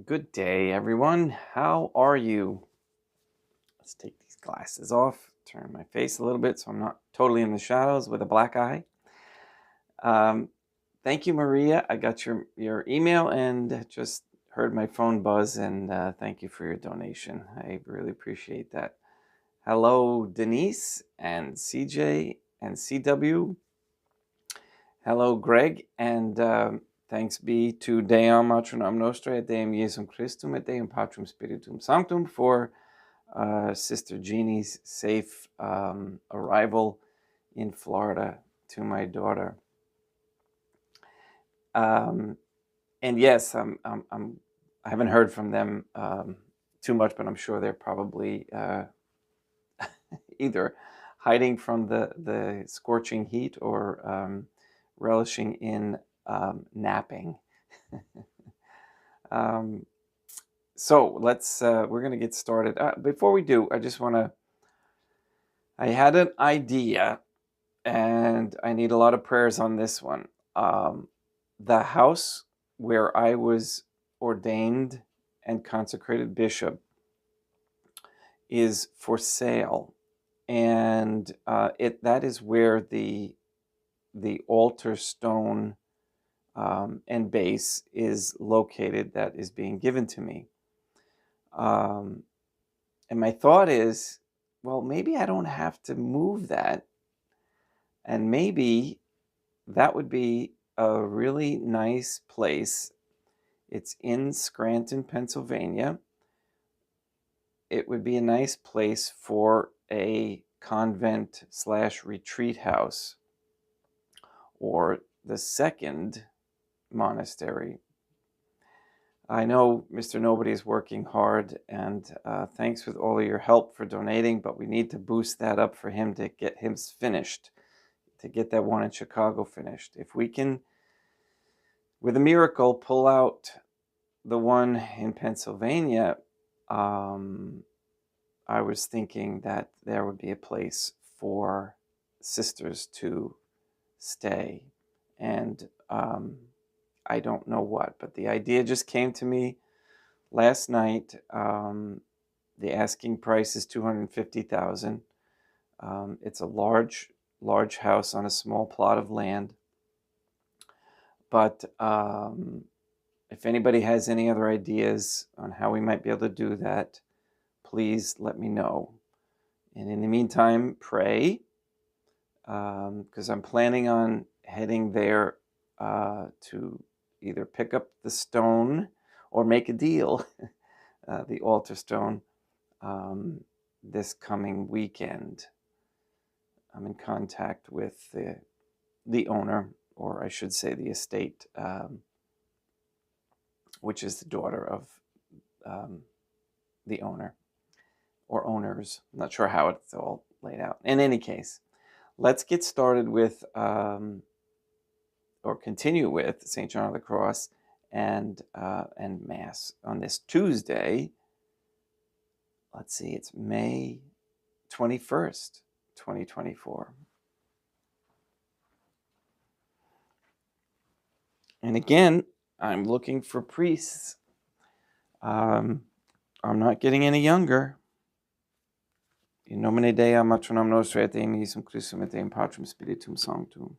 Good day, everyone. How are you? Let's take these glasses off, turn my face a little bit so I'm not totally in the shadows with a black eye. Thank you, Maria. I got your email and just heard my phone buzz, and thank you for your donation. I really appreciate that. Hello, Denise and CJ and CW. Hello, Greg, and thanks be to Deum Matronam Nostrae, et Deum Iesum Christum, et Deum Patrum Spiritum Sanctum for Sister Jeannie's safe arrival in Florida to my daughter. And yes, I haven't heard from them too much, but I'm sure they're probably either hiding from the scorching heat or relishing in napping. So we're going to get started. Before we do, I had an idea, and I need a lot of prayers on this one. The house where I was ordained and consecrated bishop is for sale, and that is where the altar stone and base is located that is being given to me. And my thought is, well, maybe I don't have to move that, and maybe that would be a really nice place. It's in Scranton, Pennsylvania. It would be a nice place for a convent/retreat house, or the second monastery. I know Mr. Nobody is working hard, and thanks with all of your help for donating, but we need to boost that up for him to get him finished, to get that one in Chicago finished. If we can, with a miracle, pull out the one in Pennsylvania, I was thinking that there would be a place for sisters to stay. And I don't know what, but the idea just came to me last night. The asking price is $250,000. It's a large house on a small plot of land. But if anybody has any other ideas on how we might be able to do that, please let me know. And in the meantime, pray, because I'm planning on heading there to either pick up the stone or make a deal, the altar stone, this coming weekend. I'm in contact with the owner, or I should say the estate, which is the daughter of the owner, or owners. I'm not sure how it's all laid out. In any case, let's get started with, or continue with, St. John of the Cross and Mass on this Tuesday. Let's see, it's May 21st, 2024. And again, I'm looking for priests. I'm not getting any younger. In nomine Dei, matronam nostrae, et Deum Iesum Christum, et Deum Patrum Spiritum Sanctum.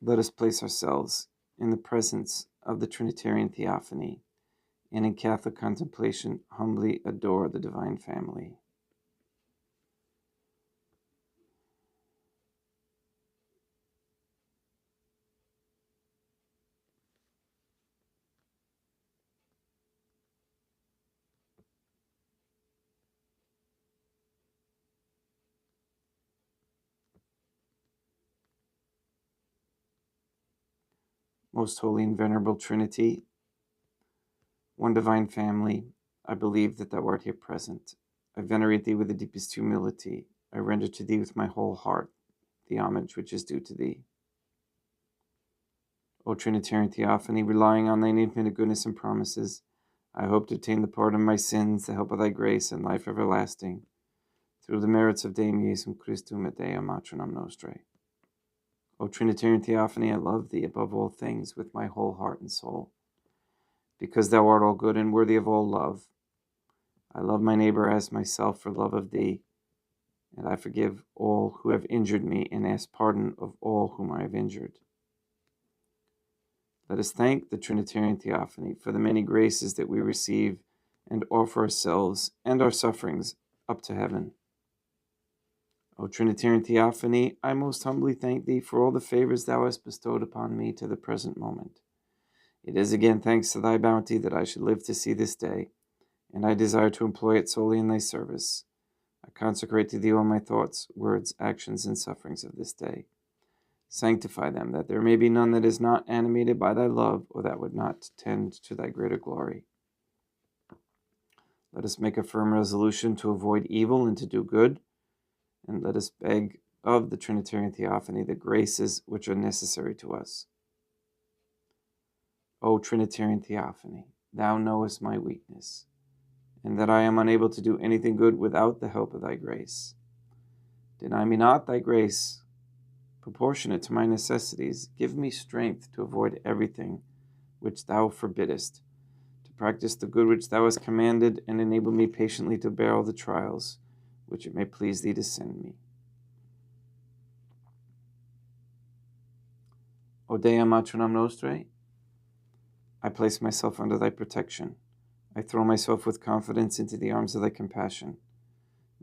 Let us place ourselves in the presence of the Trinitarian Theophany, and in Catholic contemplation humbly adore the Divine Family. Most Holy and Venerable Trinity, one Divine Family, I believe that thou art here present. I venerate thee with the deepest humility. I render to thee with my whole heart the homage which is due to thee. O Trinitarian Theophany, relying on thine infinite goodness and promises, I hope to obtain the pardon of my sins, the help of thy grace, and life everlasting, through the merits of Deum Iesum Christum et Deum Matronam Nostrae. O Trinitarian Theophany, I love thee above all things with my whole heart and soul. Because thou art all good and worthy of all love, I love my neighbor as myself for love of thee, and I forgive all who have injured me and ask pardon of all whom I have injured. Let us thank the Trinitarian Theophany for the many graces that we receive and offer ourselves and our sufferings up to heaven. O Trinitarian Theophany, I most humbly thank thee for all the favors thou hast bestowed upon me to the present moment. It is again thanks to thy bounty that I should live to see this day, and I desire to employ it solely in thy service. I consecrate to thee all my thoughts, words, actions, and sufferings of this day. Sanctify them, that there may be none that is not animated by thy love, or that would not tend to thy greater glory. Let us make a firm resolution to avoid evil and to do good, and let us beg of the Trinitarian Theophany the graces which are necessary to us. O Trinitarian Theophany, thou knowest my weakness, and that I am unable to do anything good without the help of thy grace. Deny me not thy grace, proportionate to my necessities. Give me strength to avoid everything which thou forbiddest, to practice the good which thou hast commanded, and enable me patiently to bear all the trials which it may please thee to send me. O Dea Matronam Nostrae, I place myself under thy protection. I throw myself with confidence into the arms of thy compassion.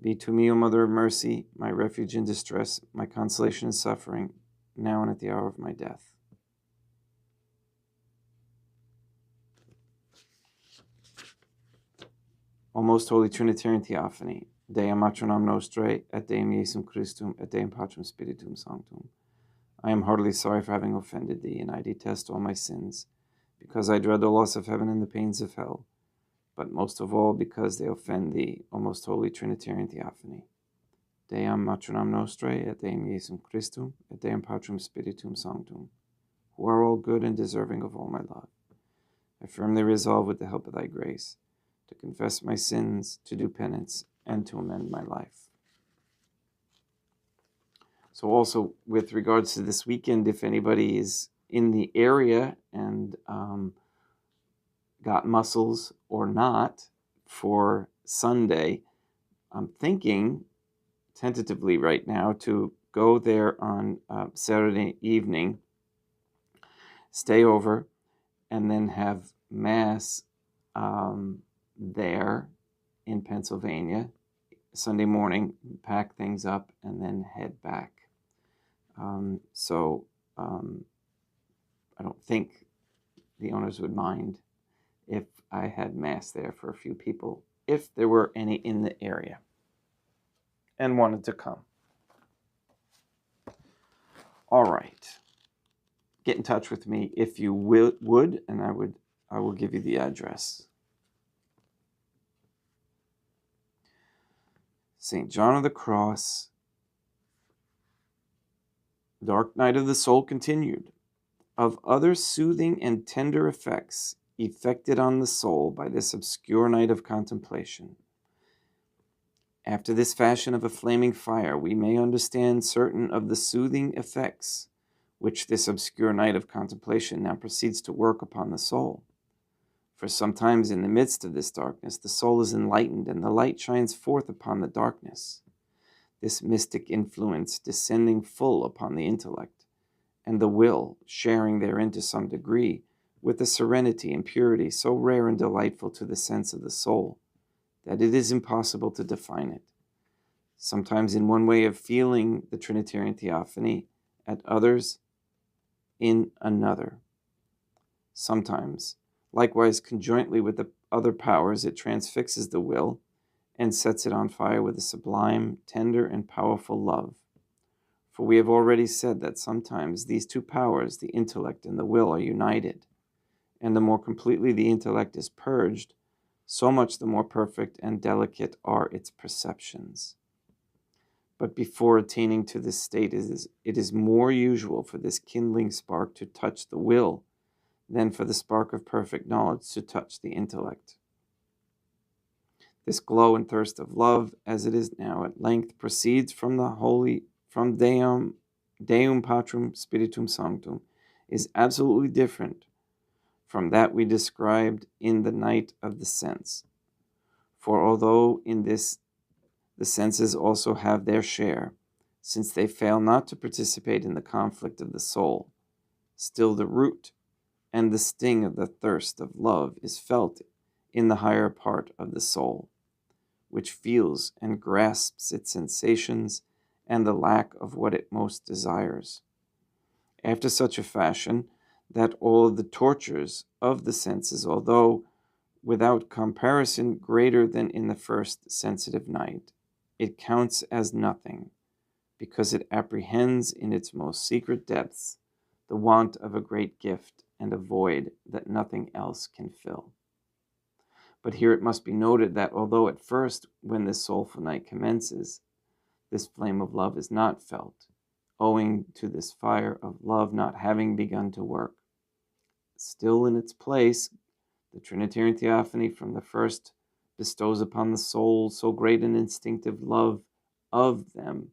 Be to me, O Mother of Mercy, my refuge in distress, my consolation in suffering, now and at the hour of my death. O most holy Trinitarian Theophany, Dea Matronam Nostrae, et Deum Iesum Christum, et Deum Patrum Spiritum Sanctum, I am heartily sorry for having offended thee, and I detest all my sins, because I dread the loss of heaven and the pains of hell, but most of all because they offend thee, O most holy Trinitarian Theophany. Deum Matronam Nostrae, et Deum Iesum Christum, et Deum Patrum Spiritum Sanctum, who are all good and deserving of all my love. I firmly resolve, with the help of thy grace, to confess my sins, to do penance, and to amend my life. So also, with regards to this weekend, if anybody is in the area and got muscles or not for Sunday, I'm thinking tentatively right now to go there on Saturday evening, stay over, and then have Mass there in Pennsylvania Sunday morning, pack things up, and then head back. I don't think the owners would mind if I had Mass there for a few people, if there were any in the area and wanted to come. All right. Get in touch with me if you would, and I will give you the address. St. John of the Cross, Dark Night of the Soul continued. Of other soothing and tender effects effected on the soul by this obscure night of contemplation. After this fashion of a flaming fire, we may understand certain of the soothing effects which this obscure night of contemplation now proceeds to work upon the soul. For sometimes in the midst of this darkness, the soul is enlightened, and the light shines forth upon the darkness. This mystic influence descending full upon the intellect, and the will sharing therein to some degree, with a serenity and purity so rare and delightful to the sense of the soul, that it is impossible to define it. Sometimes in one way of feeling the Trinitarian Theophany, at others in another. Sometimes, likewise conjointly with the other powers, it transfixes the will and sets it on fire with a sublime, tender, and powerful love. For we have already said that sometimes these two powers, the intellect and the will, are united, and the more completely the intellect is purged, so much the more perfect and delicate are its perceptions. But before attaining to this state, it is more usual for this kindling spark to touch the will than for the spark of perfect knowledge to touch the intellect. This glow and thirst of love, as it is now, at length proceeds from Deum Deum Patrum Spiritum Sanctum, is absolutely different from that we described in the night of the sense. For although in this the senses also have their share, since they fail not to participate in the conflict of the soul, still the root and the sting of the thirst of love is felt in the higher part of the soul, which feels and grasps its sensations and the lack of what it most desires, after such a fashion that all of the tortures of the senses, although without comparison greater than in the first sensitive night, it counts as nothing, because it apprehends in its most secret depths the want of a great gift and a void that nothing else can fill. But here it must be noted that although at first, when this soulful night commences, this flame of love is not felt, owing to this fire of love not having begun to work, still in its place, the Trinitarian Theophany from the first bestows upon the soul so great an instinctive love of them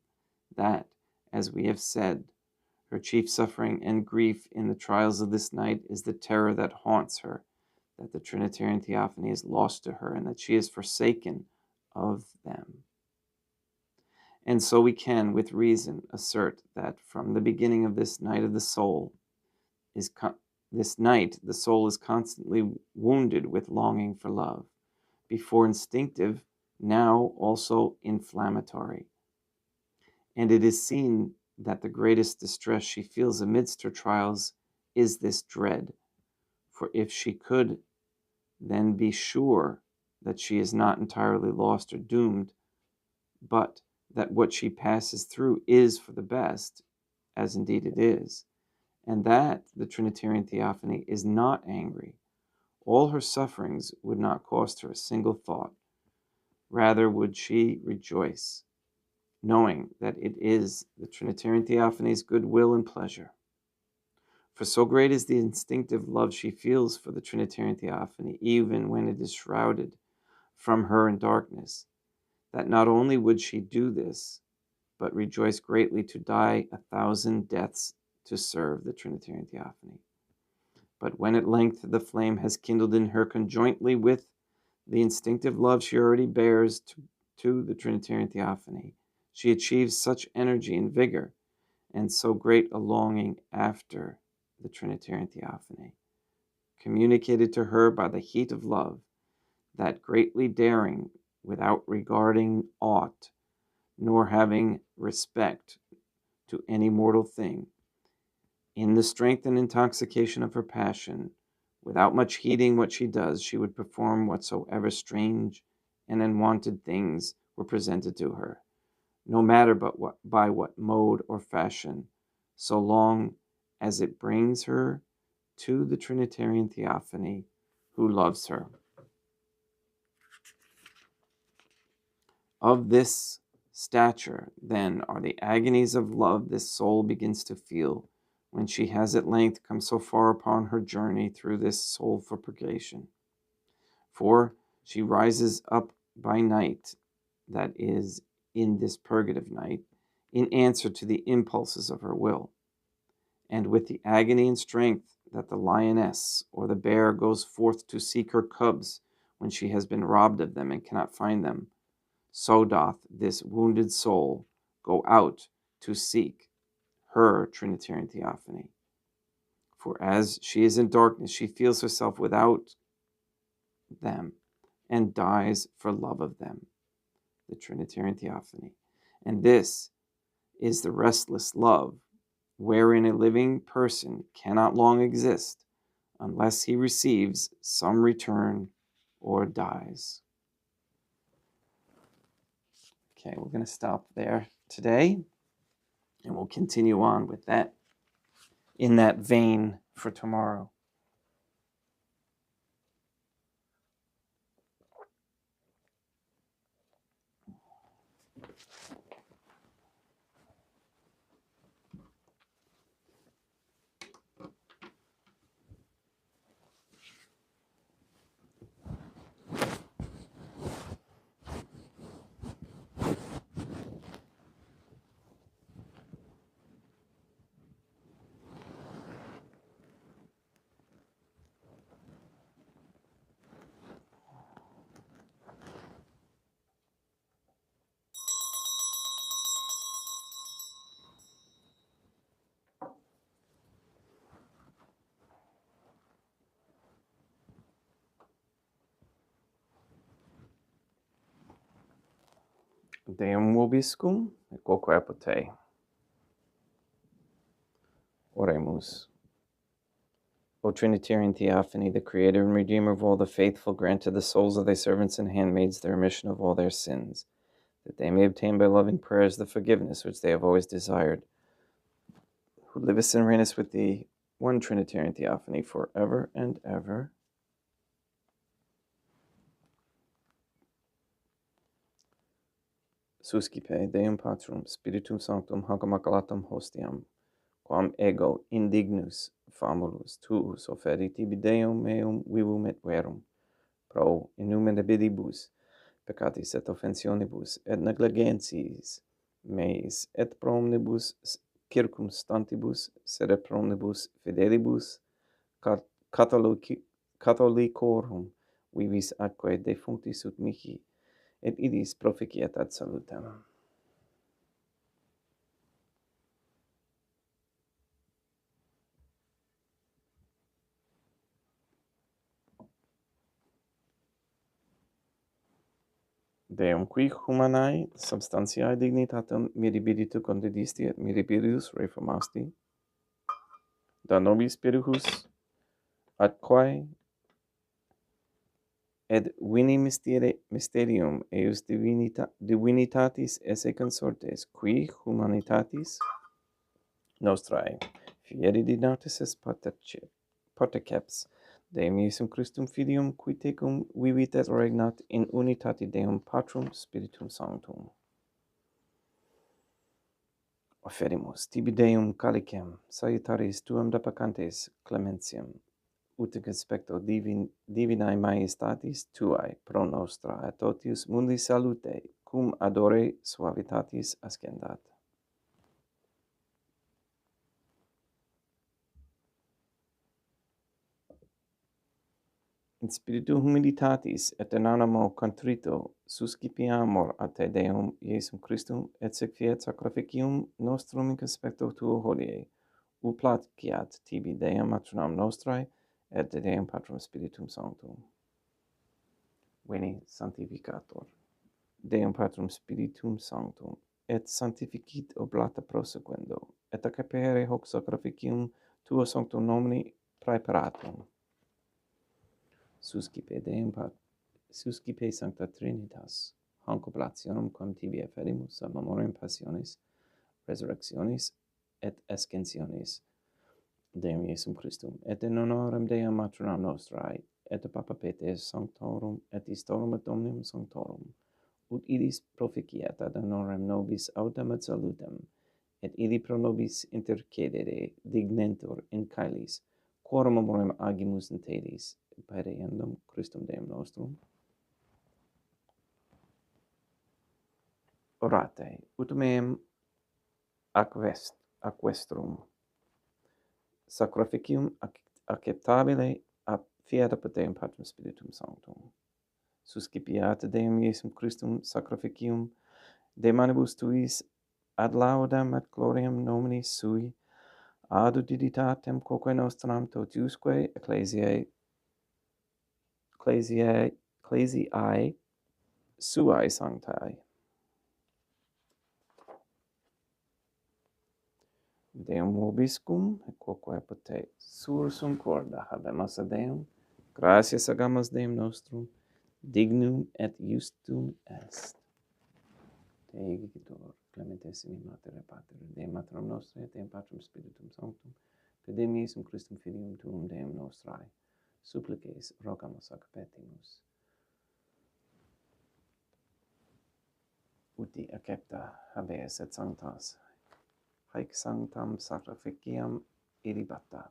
that, as we have said, her chief suffering and grief in the trials of this night is the terror that haunts her, that the Trinitarian Theophany is lost to her, and that she is forsaken of them. And so we can, with reason, assert that from the beginning of this night of the soul, this night the soul is constantly wounded with longing for love, before instinctive, now also inflammatory. And it is seen that the greatest distress she feels amidst her trials is this dread. For if she could then be sure that she is not entirely lost or doomed, but that what she passes through is for the best, as indeed it is, and that the Trinitarian Theophany is not angry, all her sufferings would not cost her a single thought. Rather would she rejoice, knowing that it is the Trinitarian Theophany's goodwill and pleasure. For so great is the instinctive love she feels for the Trinitarian Theophany, even when it is shrouded from her in darkness, that not only would she do this, but rejoice greatly to die 1,000 deaths to serve the Trinitarian Theophany. But when at length the flame has kindled in her conjointly with the instinctive love she already bears to the Trinitarian Theophany, she achieves such energy and vigor, and so great a longing after the Trinitarian Theophany, communicated to her by the heat of love, that greatly daring, without regarding aught, nor having respect to any mortal thing, in the strength and intoxication of her passion, without much heeding what she does, she would perform whatsoever strange and unwonted things were presented to her, no matter by what mode or fashion, so long as it brings her to the Trinitarian Theophany, who loves her. Of this stature, then, are the agonies of love this soul begins to feel when she has at length come so far upon her journey through this soulful purgation. For she rises up by night, that is, in this purgative night, in answer to the impulses of her will, and with the agony and strength that the lioness or the bear goes forth to seek her cubs when she has been robbed of them and cannot find them, so doth this wounded soul go out to seek her Trinitarian Theophany. For as she is in darkness, she feels herself without them and dies for love of them, the Trinitarian Theophany. And this is the restless love, wherein a living person cannot long exist unless he receives some return or dies. Okay, we're going to stop there today, and we'll continue on with that in that vein for tomorrow. Deum vobiscum, et quoque apud te. Oremus. O Trinitarian Theophany, the Creator and Redeemer of all the faithful, grant to the souls of thy servants and handmaids the remission of all their sins, that they may obtain by loving prayers the forgiveness which they have always desired, who livest and reignest with thee, one Trinitarian Theophany, forever and ever. Suscipe Deum Patrum, Spiritum Sanctum, hanc immaculatum hostiam, quam ego indignus famulus tuus oferi tibi Deum meum vivum et verum, pro innumerabilibus peccatis et offensionibus et negligentiis meis et pro omnibus circumstantibus sed et pro omnibus fidelibus catholicorum vivis atque defunctis ut mihi et idis proficiat ad salutem. Deum qui humanae substantiae dignitatem mirabilitu condedisti et mirabilis reformasti, da nobis spiritus atquae et vini mysterium eius divinitatis esse consortes, qui humanitatis nostrae fieri dinatis est parteceps, Deum Iesum Christum Filium, qui tecum vivit et regnat in unitate Deum Patrum Spiritum Sanctum. Offerimus tibi Deum calicem salutaris tuam depecantes clementiam, ut conspecto divinae majestatis tuae pro nostra et totius mundi salute cum adore suavitatis ascendat. In spiritu humilitatis et in animo contrito suscipiamur a te Deum Iesum Christum et fiat sacrificium nostrum in conspecto tuo hodie, ut placiat tibi Deum matronam nostrae et de Deum Patrum Spiritum Sanctum. Veni sanctificator. Deum Patrum Spiritum Sanctum, et sanctificit oblata prosequendo, et accepere hoc sacrificium tuo sanctum nomini praeparatum. Suscipe Deum suscipe Sancta Trinitas, hanc oblationem quam tibi efferimus ad memoriam passionis, resurrectionis et ascensionis Deum Iesum Christum, et in honorem Deum matronam nostrae, et Papa Peter Sanctorum, et Istorum et Omnium Sanctorum, ut idis proficiat ad honorem nobis autem et salutem, et ili pro nobis intercedere dignentur in caelis, quorum memoriam agimus in telis, pereendum Christum Deum nostrum. Orate, ut meum aquestrum sacrificium acceptabile fiat apud Deum Patrum Spiritum Sanctum. Suscipiat Deum Iesum Christum sacrificium de manibus tuis ad laudam et gloriam nomini sui, ad uditatem quoque nostram totiusque ecclesiae suae sanctae. Deum vobiscum, et quoque apud te sursum corda habemus a Deum, gratias agamus Deum nostrum, dignum et justum est. Te egitor, clementissimi Mater et Pater, Deum Matronum Nostrae, et Deum Patrum Spiritum Sanctum, per Deum Iesum Christum Filium Tuum Deum Nostrae, supplices rogamus ac petimus. Uti accepta habeas et sanctas, haec sanctam sacrificiam ilibata,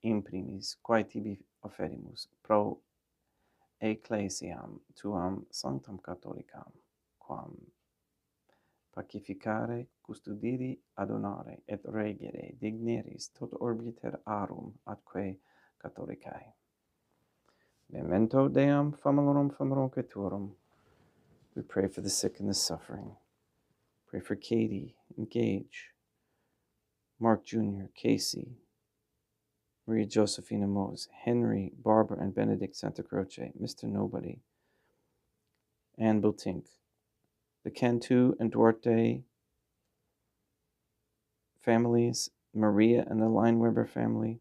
in primis, quae tibi offerimus, pro ecclesiam tuam sanctam catholicam, quam pacificare, custodiri, adonare, et regere digneris tot orbiter arum atque catholicae. Memento Deum famulorum tuorum. We pray for the sick and the suffering. Pray for Katie and Gage, Mark Jr., Casey, Maria Josephina Mose, Henry, Barbara, and Benedict Santa Croce, Mr. Nobody, Anne Biltink, the Cantu and Duarte families, Maria and the Lineweber family,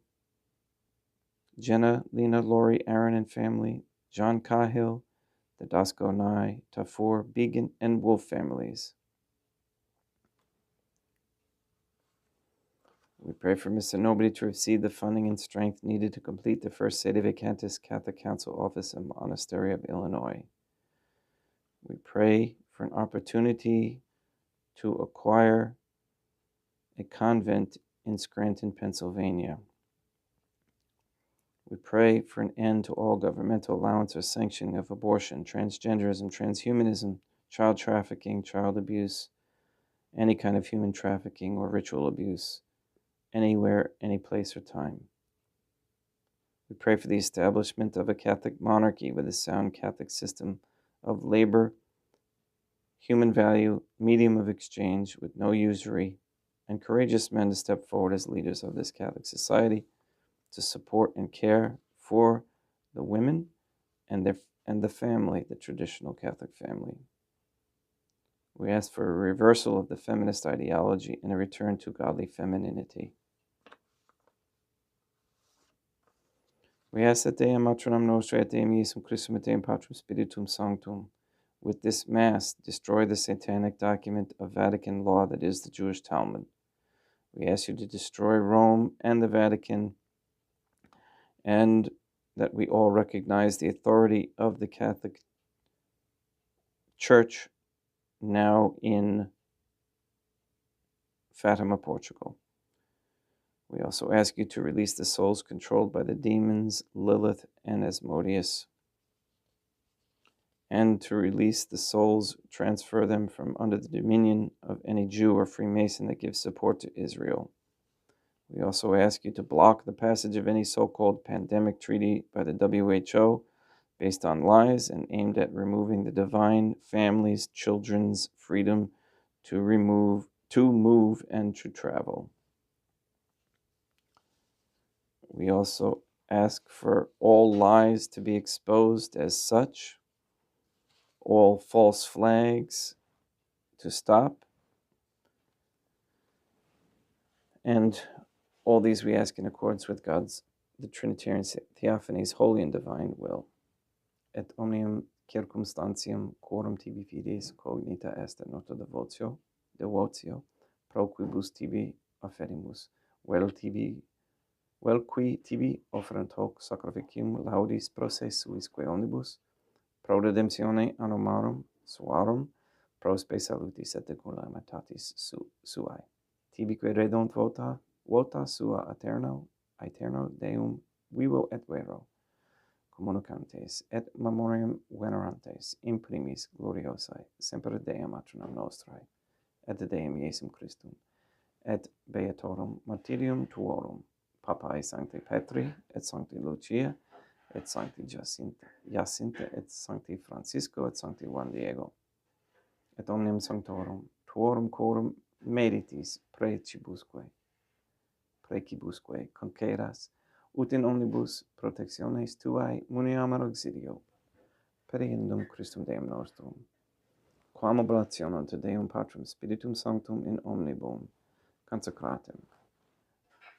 Jenna, Lena, Lori, Aaron and family, John Cahill, the Dasco Nye, Tafur, Began, and Wolf families. We pray for Mr. Nobody to receive the funding and strength needed to complete the first Sede Vacantis Catholic Council office in Monastery of Illinois. We pray for an opportunity to acquire a convent in Scranton, Pennsylvania. We pray for an end to all governmental allowance or sanctioning of abortion, transgenderism, transhumanism, child trafficking, child abuse, any kind of human trafficking or ritual abuse, anywhere, any place or time. We pray for the establishment of a Catholic monarchy with a sound Catholic system of labor, human value, medium of exchange with no usury, and courageous men to step forward as leaders of this Catholic society to support and care for the women and the family, the traditional Catholic family. We ask for a reversal of the feminist ideology and a return to godly femininity. We ask that Deum Matronam Nostra et Deum Iesum Christum et Deum Patrum Spiritum Sanctum, with this Mass, destroy the satanic document of Vatican law that is the Jewish Talmud. We ask you to destroy Rome and the Vatican, and that we all recognize the authority of the Catholic Church now in Fatima, Portugal. We also ask you to release the souls controlled by the demons Lilith and Asmodeus, and to release the souls, transfer them from under the dominion of any Jew or Freemason that gives support to Israel. We also ask you to block the passage of any so-called pandemic treaty by the WHO based on lies and aimed at removing the divine families, children's freedom to move, and to travel. We also ask for all lies to be exposed as such, all false flags to stop, and all these we ask in accordance with the Trinitarian Theophany's holy and divine will. Et omnium circumstantiam quorum tibi fides cognita est et nota devotio, pro quibus tibi offerimus, vel qui tibi offerent hoc sacrificium laudis pro se suisque omnibus, pro redemptione anomarum suarum, pro spe salutis et calamitatis suae. Tibique redunt vota sua aeterno Deum vivo et vero, communicantes et memoriam venerantes in primis gloriosae, semper Deum Matronam Nostrae, et Deum Iesum Christum, et Beatorum martyrium tuorum, Papae Sancti Petri, et Sancti Lucia, et Sancti Jacinta, et Sancti Francisco, et Sancti Juan Diego, et omnium sanctorum tuorum quorum meritis precibusque concedas, ut in omnibus protectiones tuae muniamur auxilio, periendum Christum Deum nostrum, quam oblationem te Deum Patrum Spiritum Sanctum in omnibus consecratem,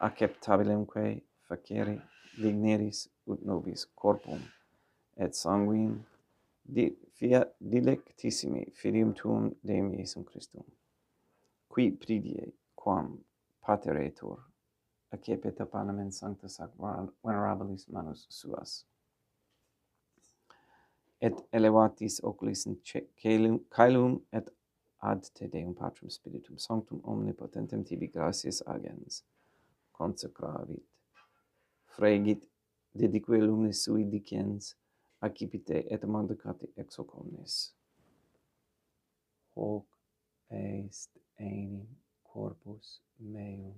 acceptabilemque facere digneris ut nobis corpum et sanguinem dilectissimi filium tuum Deum Iesum Christum, qui pridie quam pateretur accepit panem in sanctus ac venerabilis manus suas, et elevatis oculis in caelum, et ad te Deum Patrum Spiritum Sanctum omnipotentem tibi gratias agens, consecravit, fregit, dedique lumnis sui dicens, accipite et mandicati ex hoc omnes. Hoc est enim corpus meum.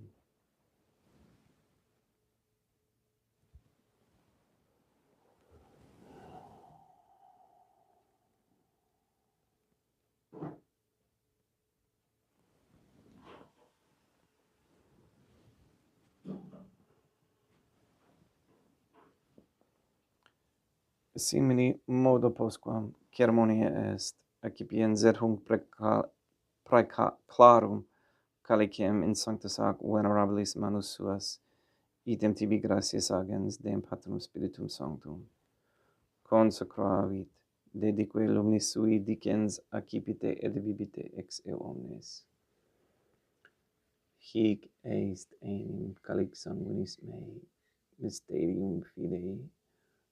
Simili modo postquam ceremonia est accipienser hunc praeclarum calicem in sanctus ac venerabilis manus suas, idem tibi gratias agens Deum Patrum Spiritum Sanctum, consecravit, dedique lumnis sui dicens accipite et vivite ex eo omnes. Hic est enim calix sanguinis mei, mysterium fidei,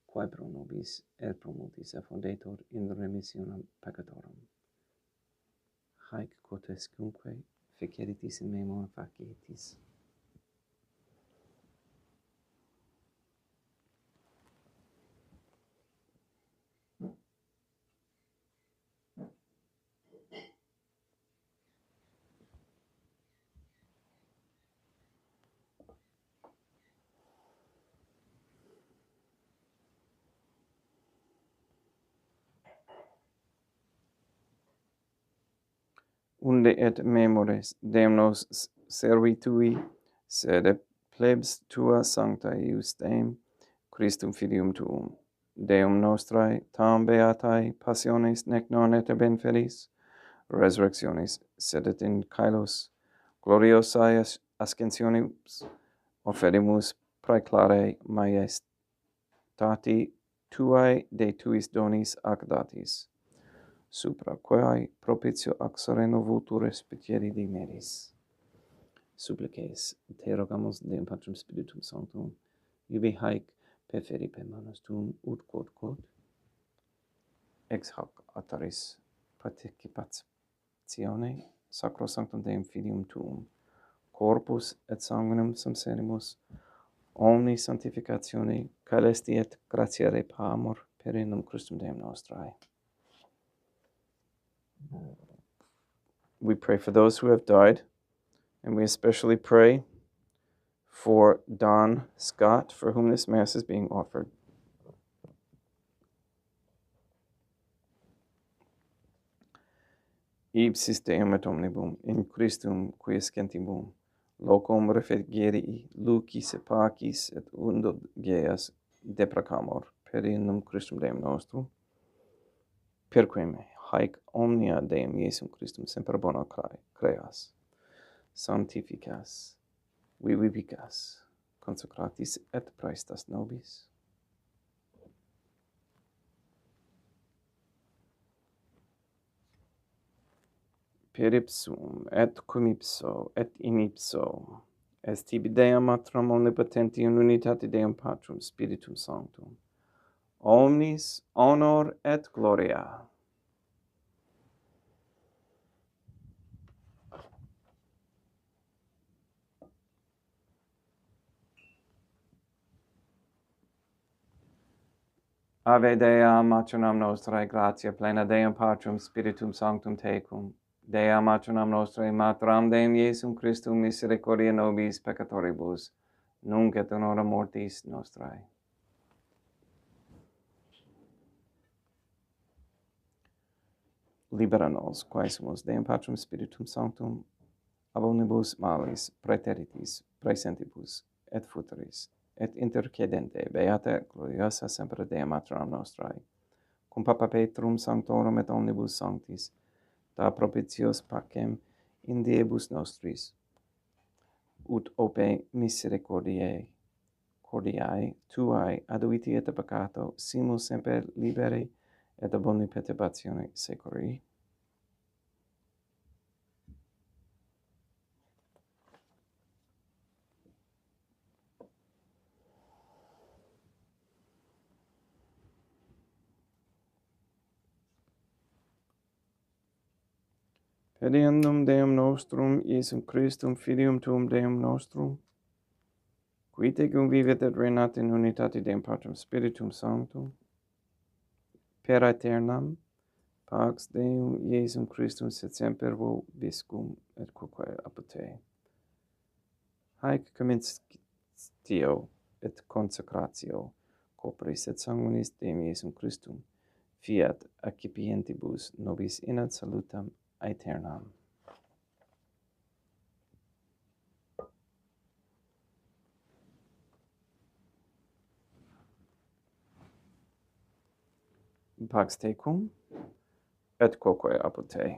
quae pro nobis et pro multis effundetur in remissionem peccatorum. Haec quotescunque feceritis in memo facietis. Unde et memores Deum nos servitui, sed plebs tua sancta eius Deum, Christum filium tuum, Deum nostrae, tam beatae passiones nec non et benfeliz, resurrectionis, sed et in caelos, gloriosae ascensionis, offerimus praeclare maiestati tuae de tuis donis ac datis, supra quae propitio ac sereno vultu respicieri dimeris. Supplices, te rogamus Deum Patrum Spiritum Sanctum, ibi haec perferi per manus tuum ut quod ex hoc ataris participatione sacrosanctum Deum Filium tuum, corpus et sanguinum subserimus, omni sanctificatione, caelesti et gratiare pamor per innum Christum Deum nostrae. We pray for those who have died, and we especially pray for Don Scott, for whom this Mass is being offered. Ipsis Deum et omnibum, in Christum quiescentibum, locum refugieri, lucis et pacis et undogeas deprecamur, per innum Christum Deum nostrum, per quem haec omnia Deum Iesum Christum semper bona creas, sanctificas, vivificas, consecratis et praestas nobis. Per ipsum, et cum ipso, et in ipso, est tibi Deum Matram omnipotenti in unitate Deum Patrum Spiritum Sanctum, omnis honor et gloria. Ave Dea, Matronam Nostrae, gratia plena Deum Patrum Spiritum Sanctum tecum, Dea Matronam Nostrae, Matram Deum Iesum Christum misericordia nobis peccatoribus, nunc et in hora mortis nostrae. Libera nos, quae sumus Deum Patrum Spiritum Sanctum, ab omnibus malis, praeteritis, praesentibus, et futuris, et intercedente, beata gloriosa semper Dea Matronam Nostrae, cum Papa Petrum Sanctorum et omnibus sanctis, da propitios pacem in diebus nostris, ut ope misericordiae, tuae aduiti et peccato, simus semper liberi et ab omni perturbatione securi. Pediendum Deum nostrum, Iesum Christum, Filium tuum Deum nostrum, qui tecum vivit et regnat in unitate Deum Patrum Spiritum Sanctum, per aeternam, pax Deum Iesum Christum sed semper vobiscum et quoque apud te. Haec comminstio et consecratio, corporis et sanguinis Deum Iesum Christum, fiat accipientibus nobis in ad salutam aeternam. Pax tecum, et quoque apud te.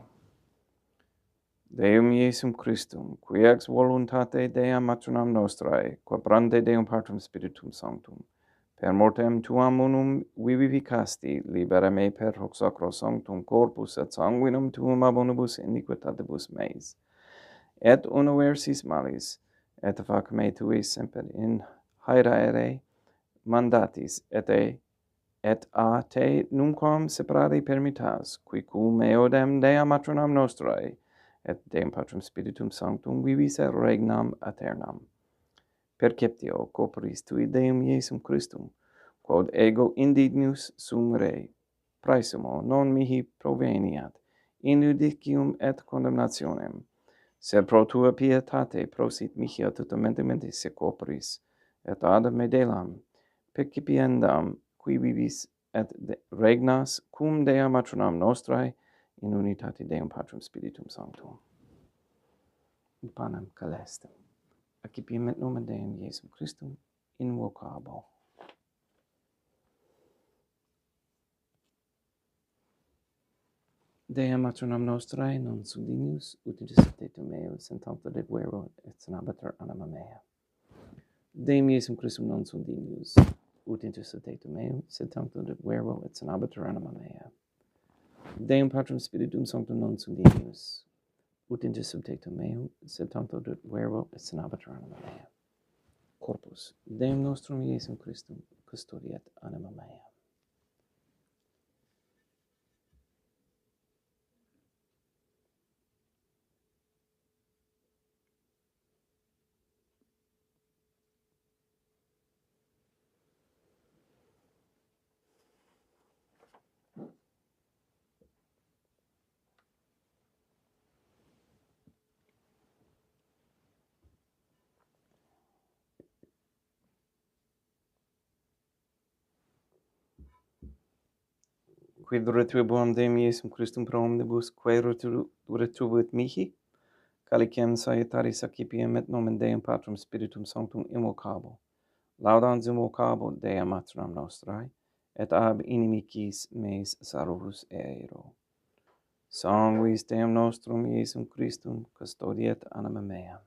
Deum Iesum Christum, qui ex voluntate Dea matronam nostrae, quabrante Deum Patrum Spiritum Sanctum, per mortem tuam unum vivicasti, libera me per hoc sacro sanctum corpus et sanguinum tuum abonibus iniquitatibus meis, et universis malis, et fac me tui semper in haeraere mandatis, et a te numquam separare permittas, qui cum eodem Dea matronam nostrae, et Deum Patrum Spiritum Sanctum vivis et regnam aeternam. Perceptio corporis tui Deum Iesum Christum, quod ego indignus sum rei, praesumo non mihi proveniat, in judicium et condemnationem, sed pro tua pietate prosit mihi totalmente mentis se corporis, et ad medelam, percipiendam, qui vivis et regnas cum Dea matronam nostrae, in unitate Deum Patrum Spiritum Sanctum. Panem calestem. Accipiem et nomen Deum Iesum Christum invocabo. Dea matronam nostrae non sum dignius, ut intercedete meus in tanto de guerro et senabatur anima mea. Deum Iesum Christum non sum dignius, ut intercedete meus in tanto de guerro et senabatur anima mea. Deum Patrum Spiritum Sanctum non sum dignius, ut intercedete meus in tanto de guerro et senabatur anima mea. Corpus Deum nostrum Iesum Christum custodiet anima mea. Quid retribuam Deum Iesum Christum pro omnibus, quae retribuit mihi, calicem salutaris accipiem et nomen Deum Patrum Spiritum Sanctum invocabo. Laudans invocabo Dea matronam nostrae, et ab inimicis meis salvus eiro. Sanguis Deum nostrum Iesum Christum custodiet anima mea.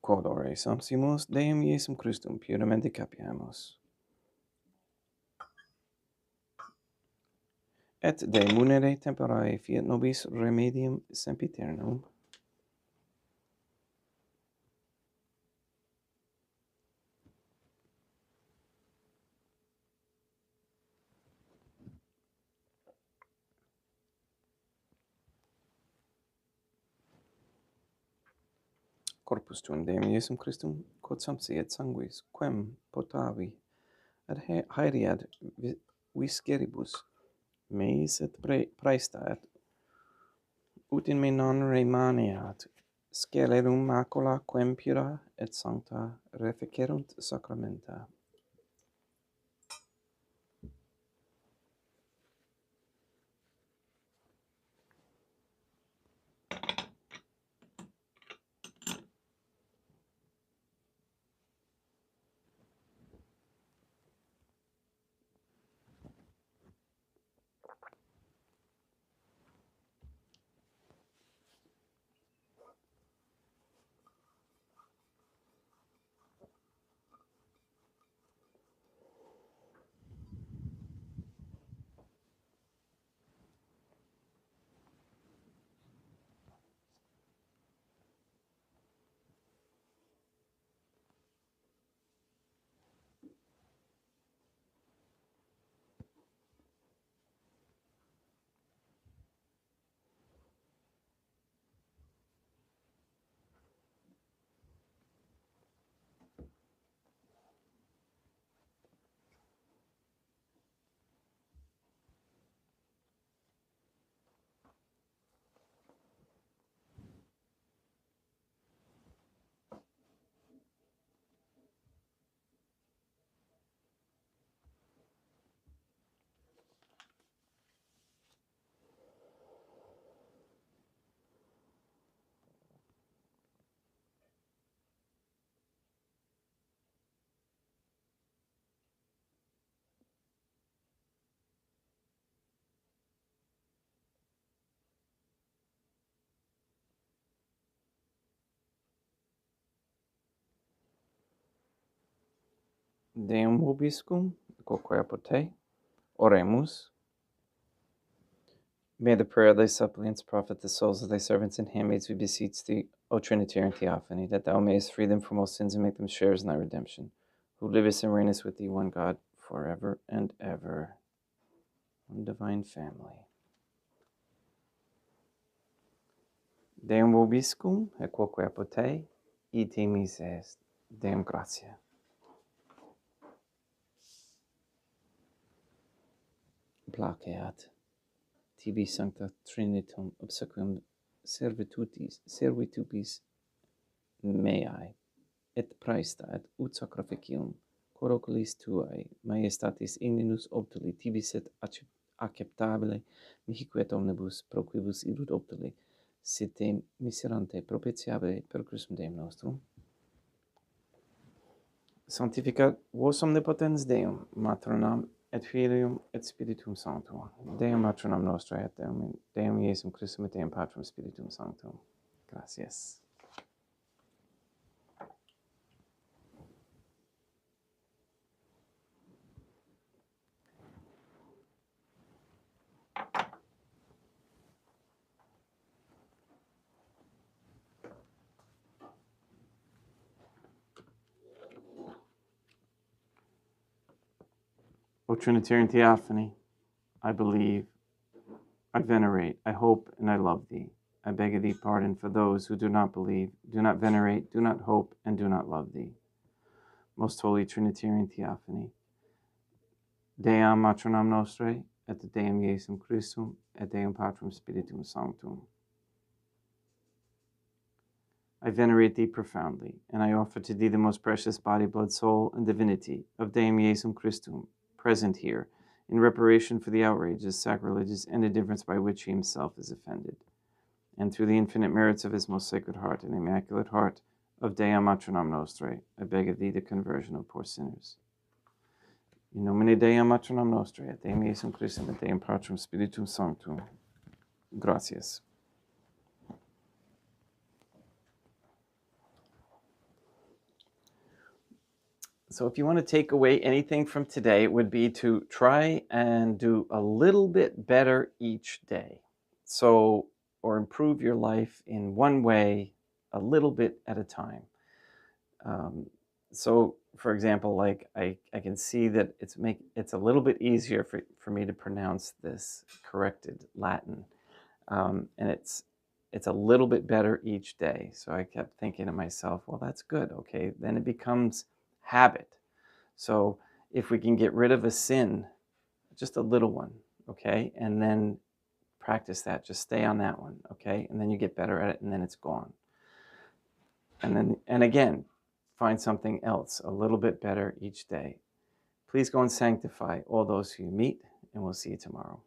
Quod ore samsimus Deum Iesum Christum puramente capiamus. Et de munere temperae fiat nobis remedium sempiternum. Corpus tuum Deum Iesum Christum, quod sancti et sanguis, quem potavi, et haereat visceribus meis et praesta, et ut in me non remaneat scelerum macula, quem pura et sancta reficerunt sacramenta. Deum vobiscum, quoque apote. Oremus. May the prayer of thy suppliants profit the souls of thy servants and handmaids, we beseech thee, O Trinitarian Theophany, that thou mayest free them from all sins and make them sharers in thy redemption, who livest and reignest with thee, one God, forever and ever. One divine family. Deum vobiscum, et quoque apote, ite mises, Deum gratia. Placeat tibi sancta Trinitum obsequium servitubis meae, et praesta et ut sacrificium coroculis tuae majestatis igninus optuli tibis et acceptabile mihique et omnibus pro quibus irud optuli sit te miserante propitiabile per Christum Deum nostrum. Sanctificat vos omnipotens Deum, Matronam et Filium et Spiritum Sanctum. Deum Matronam Nostrae et Deum Iesum Christum et Deum Patrum Spiritum Sanctum. Gracias. O Trinitarian Theophany, I believe, I venerate, I hope, and I love thee. I beg of thee pardon for those who do not believe, do not venerate, do not hope, and do not love thee. Most Holy Trinitarian Theophany, Deum Matronam Nostrae, et Deum Iesum Christum, et Deum Patrum Spiritum Sanctum. I venerate thee profoundly, and I offer to thee the most precious body, blood, soul, and divinity of Deum Iesum Christum, present here, in reparation for the outrages, sacrileges, and indifference by which he himself is offended, and through the infinite merits of his most sacred heart and immaculate heart of Deum Matronam Nostrae, I beg of thee the conversion of poor sinners. In nomine Deum Matronam Nostrae, et Deum Iesum Christum, et Deum Patrum Spiritum Sanctum. Gracias. So if you want to take away anything from today, it would be to try and do a little bit better each day. So, or improve your life in one way, a little bit at a time. So, for example, like I can see that it's a little bit easier for me to pronounce this corrected Latin. And it's a little bit better each day. So I kept thinking to myself, well, that's good. Okay, then it becomes habit. So if we can get rid of a sin, just a little one, okay, and then practice that, just stay on that one, okay, and then you get better at it, and then it's gone. And again, find something else a little bit better each day. Please go and sanctify all those who you meet, and we'll see you tomorrow.